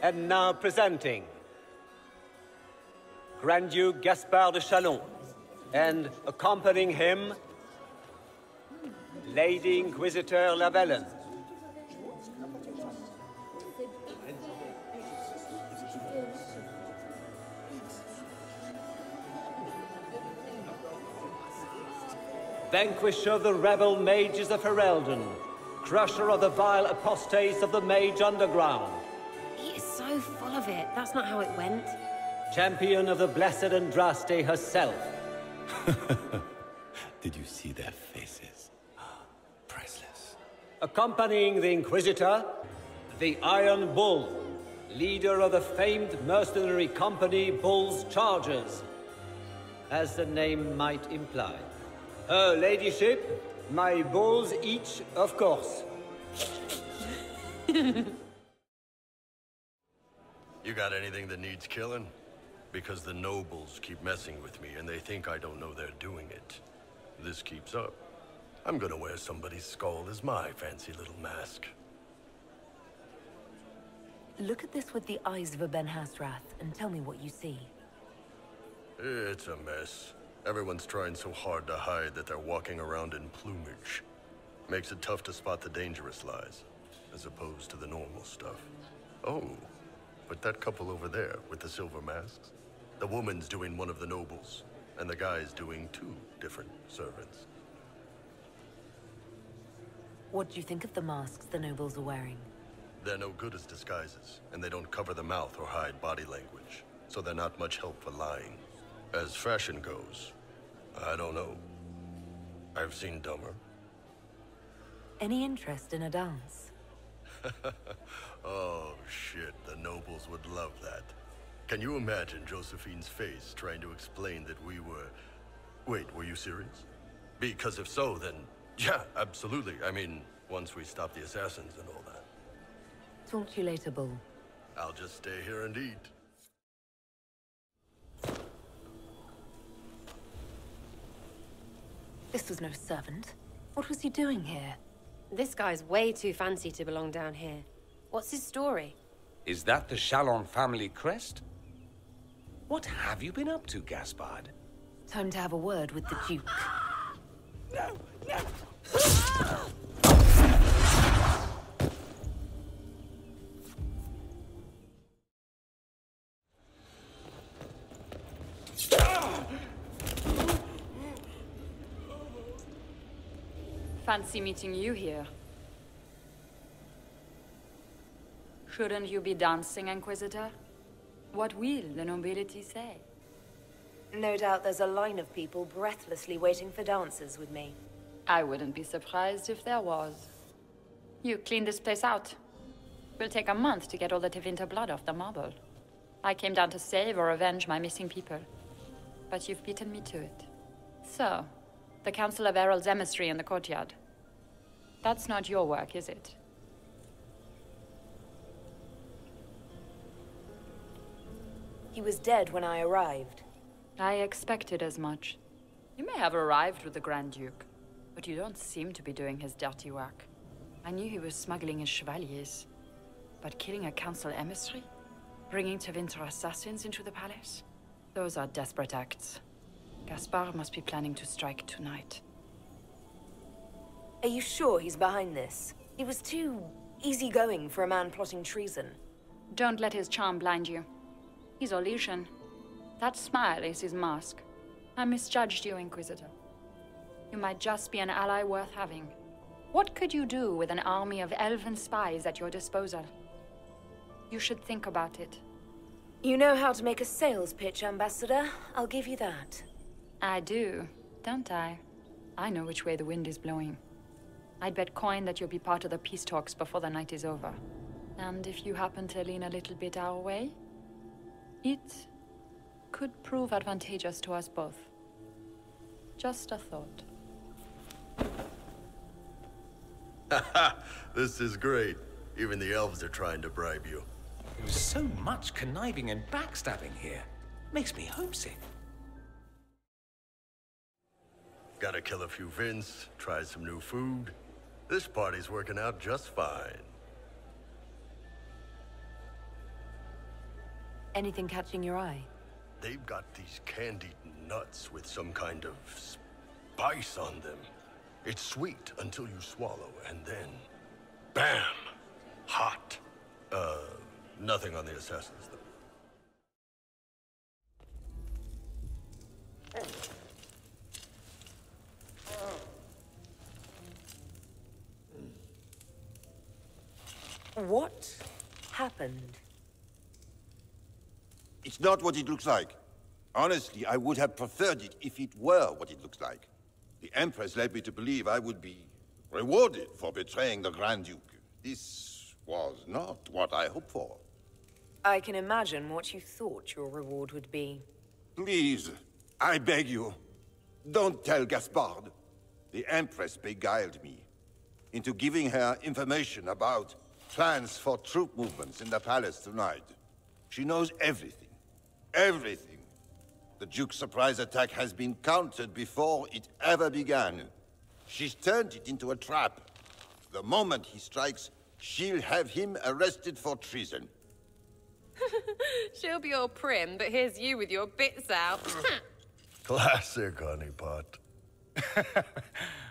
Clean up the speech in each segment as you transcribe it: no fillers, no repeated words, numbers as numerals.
And now presenting Grand Duke Gaspard de Chalon, and accompanying him, Lady Inquisitor Lavellen. Vanquisher of the rebel mages of Ferelden, crusher of the vile apostates of the Mage Underground. He is so full of it. That's not how it went. Champion of the Blessed Andraste herself. Did you see their faces? Priceless. Accompanying the Inquisitor, the Iron Bull, leader of the famed mercenary company Bull's Chargers, as the name might imply. Her ladyship, my bulls each, of course. You got anything that needs killing? Because the nobles keep messing with me and they think I don't know they're doing it. This keeps up, I'm gonna wear somebody's skull as my fancy little mask. Look at this with the eyes of a Ben Hasrath and tell me what you see. It's a mess. Everyone's trying so hard to hide that they're walking around in plumage. Makes it tough to spot the dangerous lies, as opposed to the normal stuff. Oh, but that couple over there with the silver masks? The woman's doing one of the nobles, and the guy's doing two different servants. What do you think of the masks the nobles are wearing? They're no good as disguises, and they don't cover the mouth or hide body language, so they're not much help for lying. As fashion goes, I don't know. I've seen dumber. Any interest in a dance? Oh, shit, the nobles would love that. Can you imagine Josephine's face trying to explain that we were... Wait, were you serious? Because if so, then, yeah, absolutely. I mean, once we stop the assassins and all that. Talk to you later, Bull. I'll just stay here and eat. This was no servant. What was he doing here? This guy's way too fancy to belong down here. What's his story? Is that the Chalon family crest? What have you been up to, Gaspard? Time to have a word with the Duke. No, no! Fancy meeting you here. Shouldn't you be dancing, Inquisitor? What will the nobility say? No doubt there's a line of people breathlessly waiting for dances with me. I wouldn't be surprised if there was. You clean this place out. Will take a month to get all the Tevinter blood off the marble. I came down to save or avenge my missing people. But you've beaten me to it. So, the Council of Herald's emissary in the courtyard. That's not your work, is it? He was dead when I arrived. I expected as much. You may have arrived with the Grand Duke, but you don't seem to be doing his dirty work. I knew he was smuggling his chevaliers, but killing a council emissary? Bringing Tevinter assassins into the palace? Those are desperate acts. Gaspard must be planning to strike tonight. Are you sure he's behind this? He was too easygoing for a man plotting treason. Don't let his charm blind you. He's Orlesian. That smile is his mask. I misjudged you, Inquisitor. You might just be an ally worth having. What could you do with an army of elven spies at your disposal? You should think about it. You know how to make a sales pitch, Ambassador. I'll give you that. I do, don't I? I know which way the wind is blowing. I'd bet coin that you'll be part of the peace talks before the night is over. And if you happen to lean a little bit our way, it could prove advantageous to us both. Just a thought. This is great. Even the elves are trying to bribe you. There's so much conniving and backstabbing here. Makes me homesick. Gotta kill a few Vince, try some new food. This party's working out just fine. Anything catching your eye? They've got these candied nuts with some kind of spice on them. It's sweet until you swallow, and then... bam! Hot. Nothing on the assassins, though. What happened? It's not what it looks like. Honestly, I would have preferred it if it were what it looks like. The Empress led me to believe I would be rewarded for betraying the Grand Duke. This was not what I hoped for. I can imagine what you thought your reward would be. Please, I beg you, don't tell Gaspard. The Empress beguiled me into giving her information about plans for troop movements in the palace tonight. She knows everything. Everything. The Duke's surprise attack has been countered before it ever began. She's turned it into a trap. The moment he strikes, she'll have him arrested for treason. She'll be all prim, but here's you with your bits out. Classic, honeypot.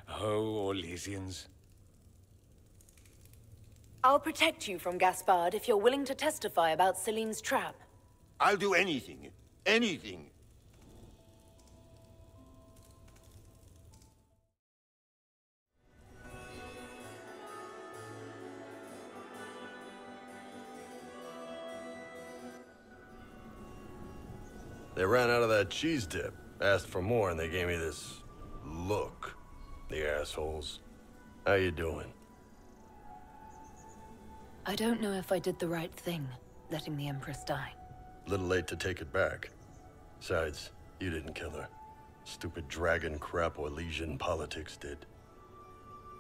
Oh, Orlesians. I'll protect you from Gaspard if you're willing to testify about Celine's trap. I'll do anything. Anything. They ran out of that cheese dip, asked for more, and they gave me this look. The assholes. How you doing? I don't know if I did the right thing, letting the Empress die. Little late to take it back. Besides, you didn't kill her. Stupid dragon crap Orlesian politics did.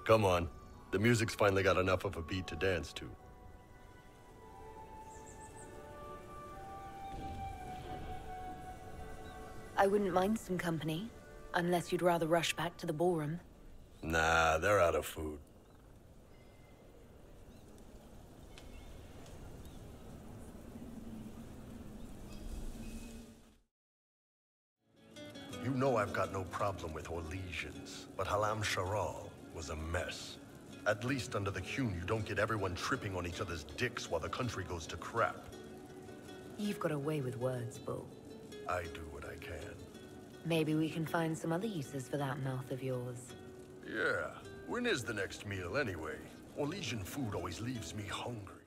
Come on. The music's finally got enough of a beat to dance to. I wouldn't mind some company, unless you'd rather rush back to the ballroom. Nah, they're out of food. You know I've got no problem with Orlesians, but Halam Sharal was a mess. At least under the Qun, you don't get everyone tripping on each other's dicks while the country goes to crap. You've got a way with words, Bull. I do what I can. Maybe we can find some other uses for that mouth of yours. Yeah. When is the next meal, anyway? Orlesian food always leaves me hungry.